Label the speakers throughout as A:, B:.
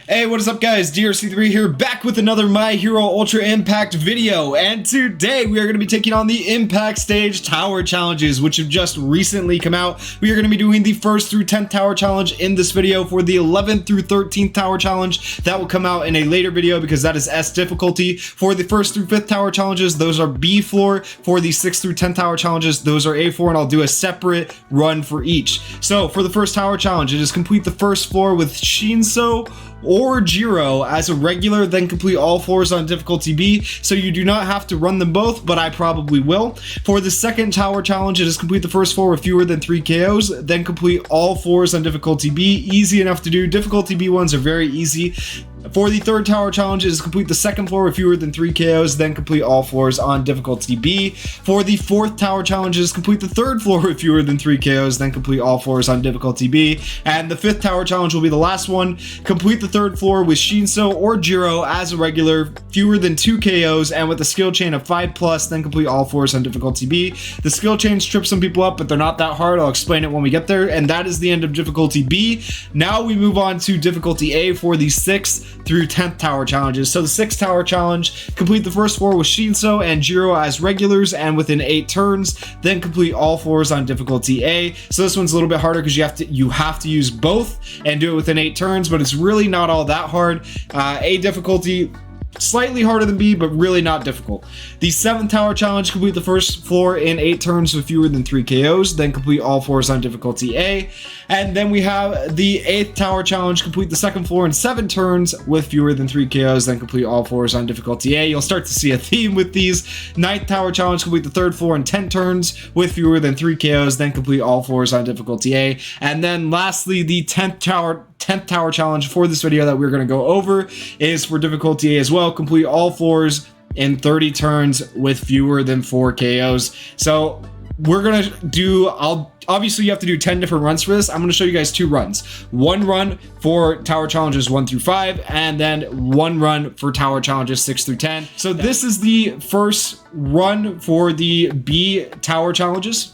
A: Hey, what is up guys, DRC3 here, back with another My Hero Ultra Impact video, and today we are going to be taking on the Impact Stage Tower Challenges, which have just recently come out. We are going to be doing the 1st through 10th Tower Challenge in this video. For the 11th through 13th Tower Challenge, that will come out in a later video because that is S difficulty. For the 1st through 5th Tower Challenges, those are B floor. For the 6th through 10th Tower Challenges, those are A floor, and I'll do a separate run for each. So for the first Tower Challenge, it is complete the first floor with Shinso or Jiro as a regular, then complete all floors on difficulty B. So you do not have to run them both, but I probably will. For the second Tower Challenge, it is complete the first floor with fewer than 3 KOs, then complete all floors on difficulty B. Easy enough to do. Difficulty B ones are very easy. For the third Tower Challenge, it is complete the second floor with fewer than 3 KOs, then complete all floors on difficulty B. For the fourth Tower Challenge, it is complete the third floor with fewer than 3 KOs, then complete all floors on difficulty B. And the 5th Tower Challenge will be the last one. Complete the third floor with Shinso or Jiro as a regular, fewer than 2 KOs, and with a skill chain of 5+, then complete all floors on difficulty B. The skill chains trip some people up, but they're not that hard. I'll explain it when we get there. And that is the end of difficulty B. Now we move on to difficulty A for the 6th through 10th Tower Challenges. So the 6th Tower Challenge, complete the first floor with Shinso and Jiro as regulars and within 8 turns, then complete all floors on difficulty A. So this one's a little bit harder because you have to use both and do it within 8 turns, but it's really not all that hard. A difficulty, slightly harder than B, but really not difficult. The 7th Tower Challenge, complete the first floor in 8 turns with fewer than 3 KOs, then complete all floors on difficulty A. And then we have the 8th Tower Challenge, complete the second floor in 7 turns with fewer than 3 KOs, then complete all floors on difficulty A. You'll start to see a theme with these. 9th Tower Challenge, complete the third floor in 10 turns with fewer than 3 KOs, then complete all floors on difficulty A. And then lastly, the 10th Tower Challenge for this video that we're going to go over is for difficulty A as well. Complete all floors in 30 turns with fewer than 4 KOs. So we're going to do, obviously you have to do 10 different runs for this. I'm going to show you guys 2 runs. One run for Tower Challenges 1 through 5, and then one run for Tower Challenges 6 through 10. So this is the first run for the B Tower Challenges.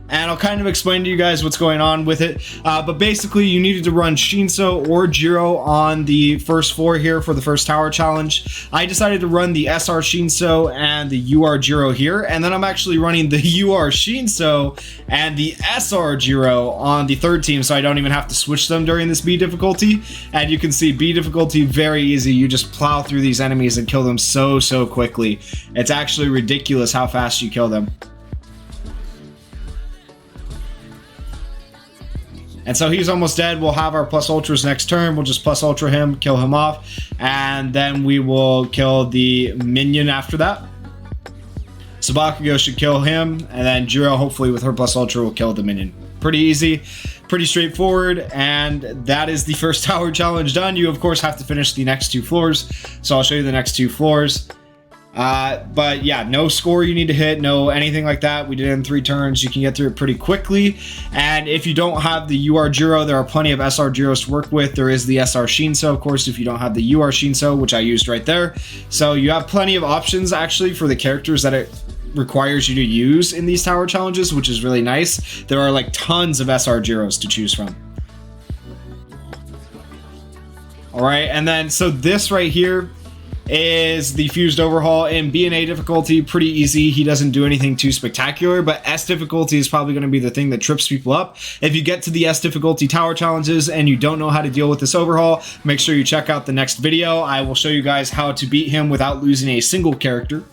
A: And I'll kind of explain to you guys what's going on with it. But basically, you needed to run Shinso or Jiro on the first floor here for the first Tower Challenge. I decided to run the SR Shinso and the UR Jiro here. And then I'm actually running the UR Shinso and the SR Jiro on the third team, so I don't even have to switch them during this B difficulty. And you can see B difficulty, very easy. You just plow through these enemies and kill them so quickly. It's actually ridiculous how fast you kill them. And so he's almost dead. We'll have our plus ultras next turn. We'll just plus ultra him, kill him off, and then we will kill the minion after that. So Bakugo should kill him, and then Jiro, hopefully with her plus ultra, will kill the minion. Pretty easy, pretty straightforward, and that is the first Tower Challenge done. You, of course, have to finish the next 2 floors, so I'll show you the next 2 floors. But yeah, no score you need to hit, no anything like that. We did it in 3 turns. You can get through it pretty quickly. And if you don't have the UR Jiro, there are plenty of SR Jiros to work with. There is the SR Shinso, of course, if you don't have the UR Shinso, which I used right there. So you have plenty of options actually for the characters that it requires you to use in these Tower Challenges, which is really nice. There are like tons of SR Jiros to choose from. All right, and then so this right here is the fused overhaul in B and A difficulty. Pretty easy. He doesn't do anything too spectacular, but S difficulty is probably going to be the thing that trips people up. If you get to the S difficulty Tower Challenges and you don't know how to deal with this overhaul, make sure you check out the next video. I will show you guys how to beat him without losing a single character.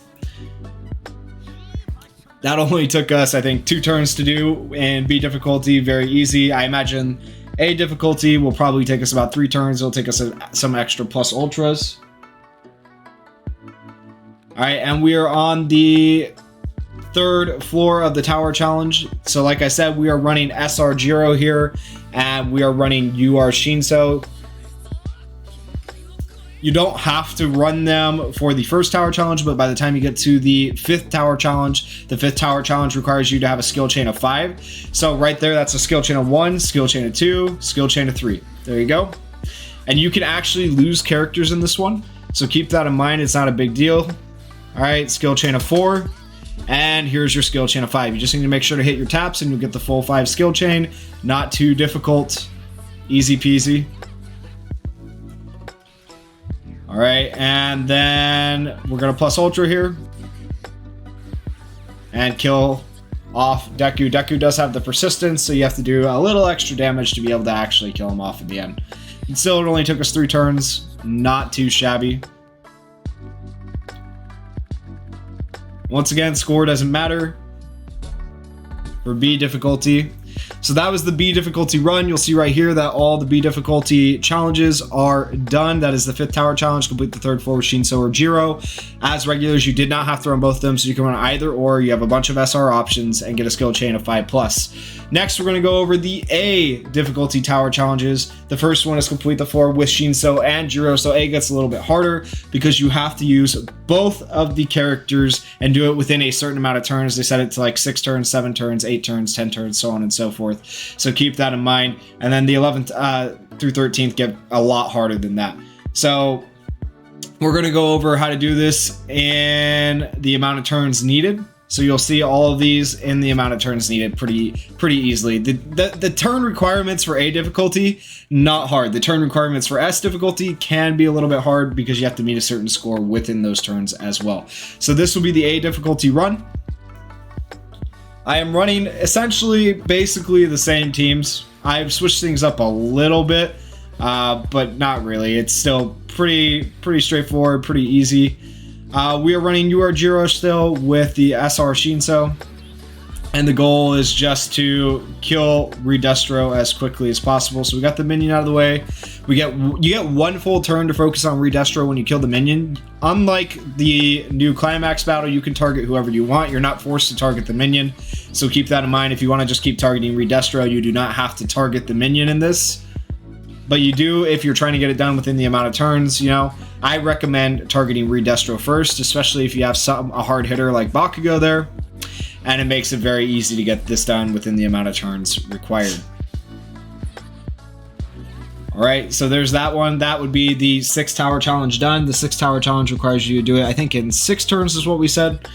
A: That only took us, I think, 2 turns to do in B difficulty. Very easy. I imagine A difficulty will probably take us about 3 turns. It'll take us some extra plus ultras. All right, and we are on the 3rd floor of the Tower Challenge. So like I said, we are running SR Jiro here, and we are running UR Shinso. You don't have to run them for the first Tower Challenge, but by the time you get to the 5th Tower Challenge, the 5th Tower Challenge requires you to have a skill chain of 5. So right there, that's a skill chain of 1, skill chain of 2, skill chain of 3. There you go. And you can actually lose characters in this one, so keep that in mind. It's not a big deal. All right, skill chain of 4, and here's your skill chain of 5. You just need to make sure to hit your taps and you'll get the full 5 skill chain. Not too difficult, easy peasy. All right, and then we're gonna plus ultra here and kill off Deku. Deku does have the persistence, so you have to do a little extra damage to be able to actually kill him off at the end. And still, it only took us 3 turns. Not too shabby. Once again, score doesn't matter for B difficulty. So that was the B difficulty run. You'll see right here that all the B difficulty challenges are done. That is the 5th tower challenge. Complete the 3rd floor with Shinso or Jiro. As regulars, you did not have to run both of them, so you can run either or. You have a bunch of SR options and get a skill chain of 5+. Next, we're going to go over the A difficulty tower challenges. The first one is complete the floor with Shinso and Jiro. So A gets a little bit harder because you have to use both of the characters and do it within a certain amount of turns. They set it to like 6 turns, 7 turns, 8 turns, 10 turns, so on and so forth. So keep that in mind. And then the 11th through 13th get a lot harder than that. So we're going to go over how to do this in the amount of turns needed. So you'll see all of these in the amount of turns needed pretty easily. The turn requirements for A difficulty, not hard. The turn requirements for S difficulty can be a little bit hard because you have to meet a certain score within those turns as well. So this will be the A difficulty run. I am running essentially basically the same teams. I've switched things up a little bit, but not really. It's still pretty straightforward, pretty easy. We are running You Are Jiro still with the SR Shinso, and the goal is just to kill Redestro as quickly as possible. So we got the minion out of the way. You get 1 full turn to focus on Redestro when you kill the minion. Unlike the new climax battle, you can target whoever you want. You're not forced to target the minion, so keep that in mind. If you want to just keep targeting Redestro, you do not have to target the minion in this. But you do if you're trying to get it done within the amount of turns. You know, I recommend targeting Redestro first, especially if you have a hard hitter like Bakugo there, and it makes it very easy to get this done within the amount of turns required. All right, so there's that one. That would be the 6 tower challenge done. The 6 tower challenge requires you to do it, I think, in 6 turns is what we said.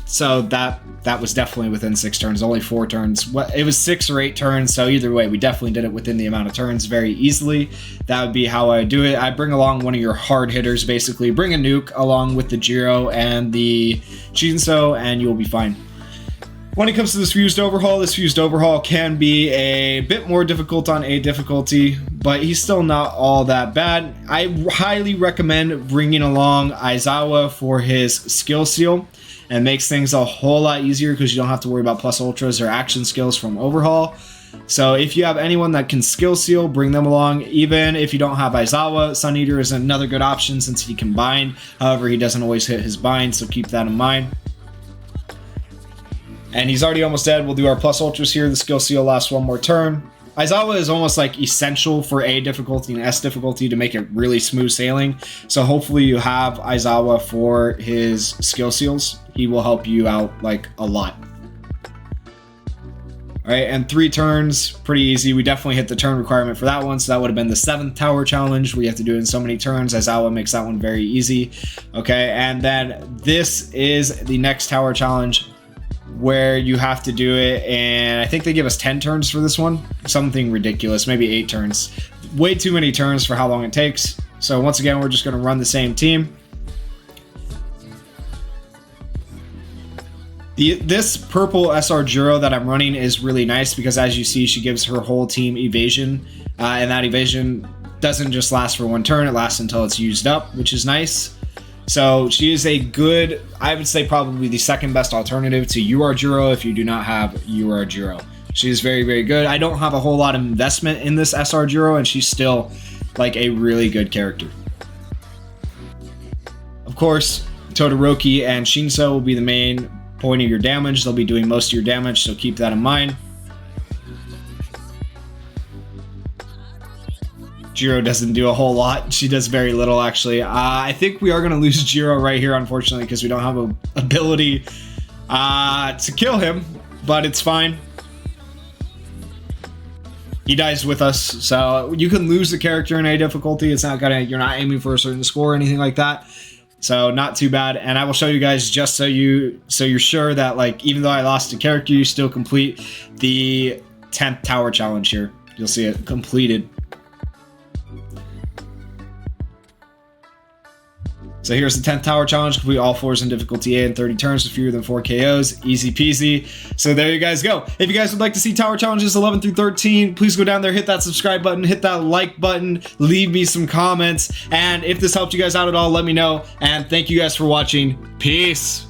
A: So that was definitely within 6 turns, only 4 turns. It was 6 or 8 turns, so either way, we definitely did it within the amount of turns very easily. That would be how I do it. I bring along one of your hard hitters, basically. Bring a nuke along with the Jiro and the Shinso, and you'll be fine. When it comes to this fused overhaul can be a bit more difficult on A difficulty, but he's still not all that bad. I highly recommend bringing along Aizawa for his skill seal. And makes things a whole lot easier because you don't have to worry about plus ultras or action skills from overhaul. So if you have anyone that can skill seal, bring them along. Even if you don't have Aizawa, Sun Eater is another good option since he can bind. However, he doesn't always hit his bind, so keep that in mind. And he's already almost dead. We'll do our plus ultras here. The skill seal lasts 1 more turn. Aizawa is almost like essential for A difficulty and S difficulty to make it really smooth sailing. So hopefully you have Aizawa for his skill seals. He will help you out like a lot. All right, and 3 turns, pretty easy. We definitely hit the turn requirement for that one. So that would have been the 7th tower challenge. We have to do it in so many turns. Aizawa makes that one very easy. Okay, and then this is the next tower challenge, where you have to do it, and I think they give us 10 turns for this one. Something ridiculous, maybe 8 turns. Way too many turns for how long it takes. So once again, we're just going to run the same team. This purple SR Jiro that I'm running is really nice because, as you see, she gives her whole team evasion, and that evasion doesn't just last for 1 turn, it lasts until it's used up, which is nice. So she is a good, I would say probably the 2nd best alternative to You Are Jiro if you do not have You Are Jiro. She is very, very good. I don't have a whole lot of investment in this SR Jiro, and she's still like a really good character. Of course, Todoroki and Shinso will be the main point of your damage. They'll be doing most of your damage, so keep that in mind. Jiro doesn't do a whole lot. She does very little, actually. I think we are going to lose Jiro right here, unfortunately, because we don't have an ability to kill him, but it's fine. He dies with us, so you can lose the character in A difficulty. It's not gonna, you're not aiming for a certain score or anything like that. So not too bad. And I will show you guys just so you're sure that, like, even though I lost a character, you still complete the 10th tower challenge here. You'll see it completed. So here's the 10th tower challenge. Complete all floors in difficulty A in 30 turns with fewer than 4 KOs. Easy peasy. So there you guys go. If you guys would like to see tower challenges 11 through 13, please go down there, hit that subscribe button, hit that like button, leave me some comments. And if this helped you guys out at all, let me know. And thank you guys for watching. Peace.